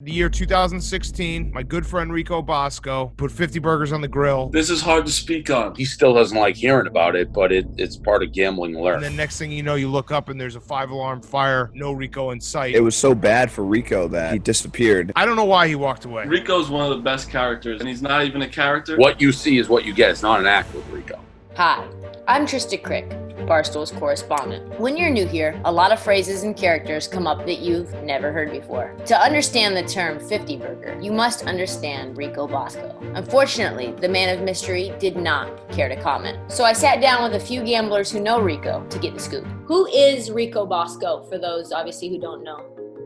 The year 2016, my good friend Rico Bosco put 50 burgers on the grill. This is hard to speak on. He still doesn't like hearing about it, but it's part of gambling alert. And then next thing you know, you look up and there's a 5-alarm fire, no Rico in sight. It was so bad for Rico that he disappeared. I don't know why he walked away. Rico's one of the best characters, and he's not even a character. What you see is what you get. It's not an act with Rico. Hi, I'm Trista Crick, Barstool's correspondent. When you're new here, a lot of phrases and characters come up that you've never heard before. To understand the term 50 burger, you must understand Rico Bosco. Unfortunately, the man of mystery did not care to comment. So I sat down with a few gamblers who know Rico to get the scoop. Who is Rico Bosco, for those obviously who don't know?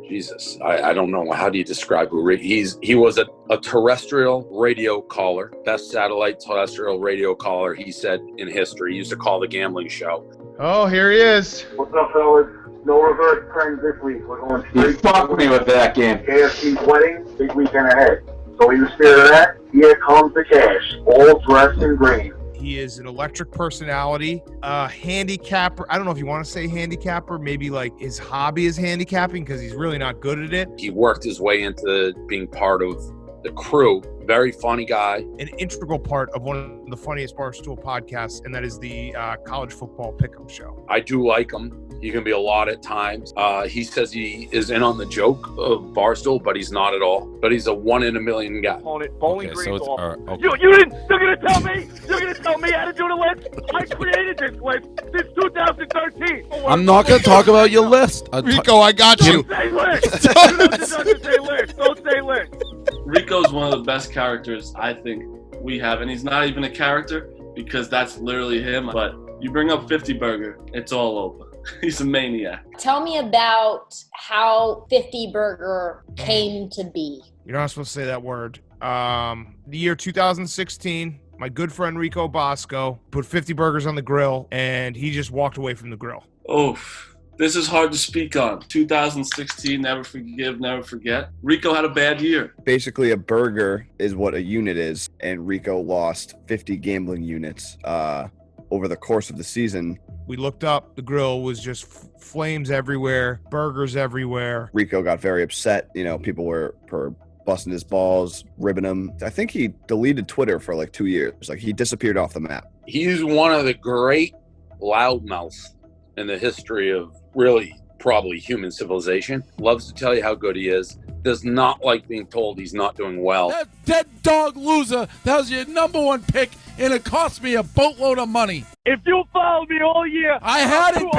Jesus, I don't know. How do you describe who he was a terrestrial radio caller, best satellite terrestrial radio caller, he said, in history. He used to call the gambling show. Oh, here he is. What's up, fellas? No reverse trends this week. We're going straight. You fucked me with that game. KFC's wedding, big weekend ahead. So in the spirit of that, here comes the cash, all dressed in green. He is an electric personality, handicapper. I don't know if you want to say handicapper. Maybe like his hobby is handicapping because he's really not good at it. He worked his way into being part of the crew. Very funny guy. An integral part of one of the funniest Barstool podcasts, and that is the college football pick'em show. I do like him. He can be a lot at times. He says he is in on the joke of Barstool, but he's not at all. But he's a 1 in a million guy. Bowling Okay, Green's so it's off. okay. You're gonna tell me? You're gonna tell me how to do the list? I created this list since 2013. I'm not going to talk about your list. Rico, I got you. Don't say list. Don't say list. Don't say list. Rico's one of the best characters I think we have, and he's not even a character because that's literally him. But you bring up 50 burger, it's all over. He's a maniac. Tell me about how 50 burger came to be. You're not supposed to say that word. The year 2016, my good friend Rico Bosco put 50 burgers on the grill, and he just walked away from the grill. Oof. This is hard to speak on. 2016, never forgive, never forget. Rico had a bad year. Basically, a burger is what a unit is, and Rico lost 50 gambling units over the course of the season. We looked up, the grill was just flames everywhere, burgers everywhere. Rico got very upset. You know, people were busting his balls, ribbing him. I think he deleted Twitter for like 2 years. Like, he disappeared off the map. He's one of the great loudmouths in the history of really probably human civilization. Loves to tell you how good he is. Does not like being told he's not doing well. That dead dog loser, that was your number one pick, and it cost me a boatload of money. If you followed me all year, I hadn't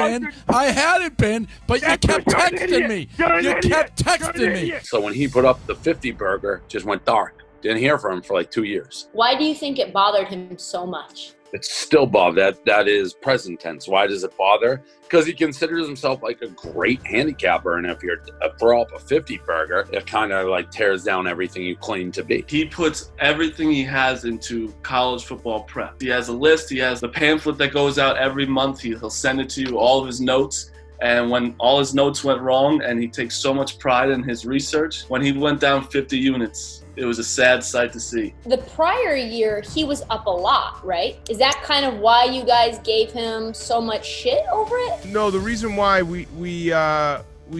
been, but you kept texting me. You kept texting me. So when he put up the 50 burger, just went dark. Didn't hear from him for like 2 years. Why do you think it bothered him so much? It's still bothered. That is present tense. Why does it bother? Because he considers himself like a great handicapper, and if you're throw up a 50 burger, it kind of like tears down everything you claim to be. He puts everything he has into college football prep. He has a list. He has the pamphlet that goes out every month. He'll send it to you, all of his notes. And when all his notes went wrong, and he takes so much pride in his research, when he went down 50 units, it was a sad sight to see. The prior year, he was up a lot, right? Is that kind of why you guys gave him so much shit over it? No, the reason why we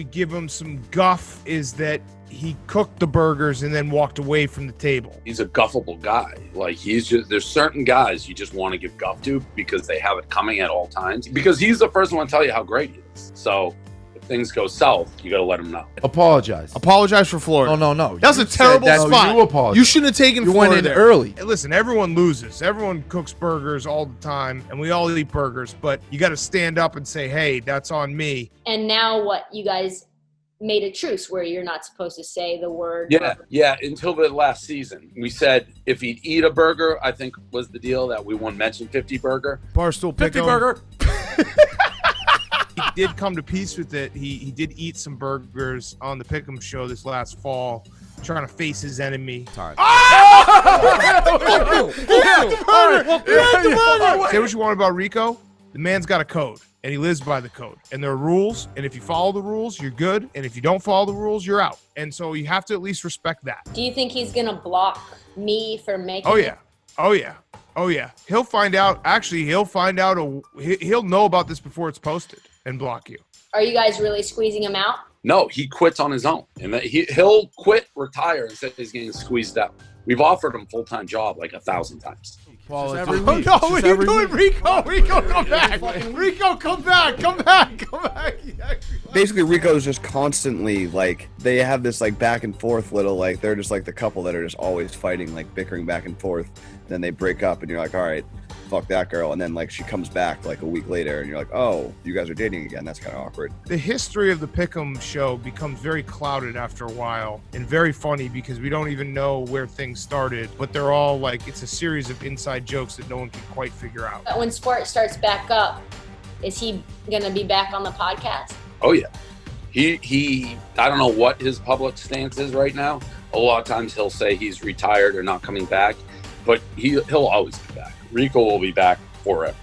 give him some guff is that he cooked the burgers and then walked away from the table. He's a guffable guy. Like, there's certain guys you just want to give guff to because they have it coming at all times. Because he's the first one to tell you how great he is. So if things go south, you got to let him know. Apologize. Apologize for Florida. No. That's a terrible spot. You apologize. You shouldn't have taken You Florida went in there. early. Hey, listen, everyone loses. Everyone cooks burgers all the time, and we all eat burgers. But you got to stand up and say, hey, that's on me. And now what? You guys made a truce where you're not supposed to say the word. Yeah, until the last season. We said if he'd eat a burger, I think was the deal, that we wouldn't mention 50 burger. Barstool 50 Pick'em. burger. He did come to peace with it. He did eat some burgers on the Pick'em show this last fall, trying to face his enemy. Sorry. Say what you want about Rico. The man's got a code, and he lives by the code. And there are rules, and if you follow the rules, you're good. And if you don't follow the rules, you're out. And so you have to at least respect that. Do you think he's going to block me for making Oh, yeah. He'll find out. Actually, he'll find out. He'll know about this before it's posted and block you. Are you guys really squeezing him out? No, he quits on his own, and he'll quit, retire, and say he's getting squeezed out. We've offered him full-time job like 1,000 times. Well, Oh, no, what are you doing, Rico? Rico, come back. Rico, come back. Come back. Come back. Basically, Rico's just constantly like, they have this like back and forth little, like, they're just like the couple that are just always fighting, like bickering back and forth. Then they break up and you're like, all right, fuck that girl. And then like she comes back like a week later and you're like, oh, you guys are dating again. That's kind of awkward. The history of the Pick'em show becomes very clouded after a while and very funny because we don't even know where things started, but they're all like, it's a series of inside jokes that no one can quite figure out. When sport starts back up, is he going to be back on the podcast? Oh yeah. He I don't know what his public stance is right now. A lot of times he'll say he's retired or not coming back, but he'll always be back. Rico will be back forever.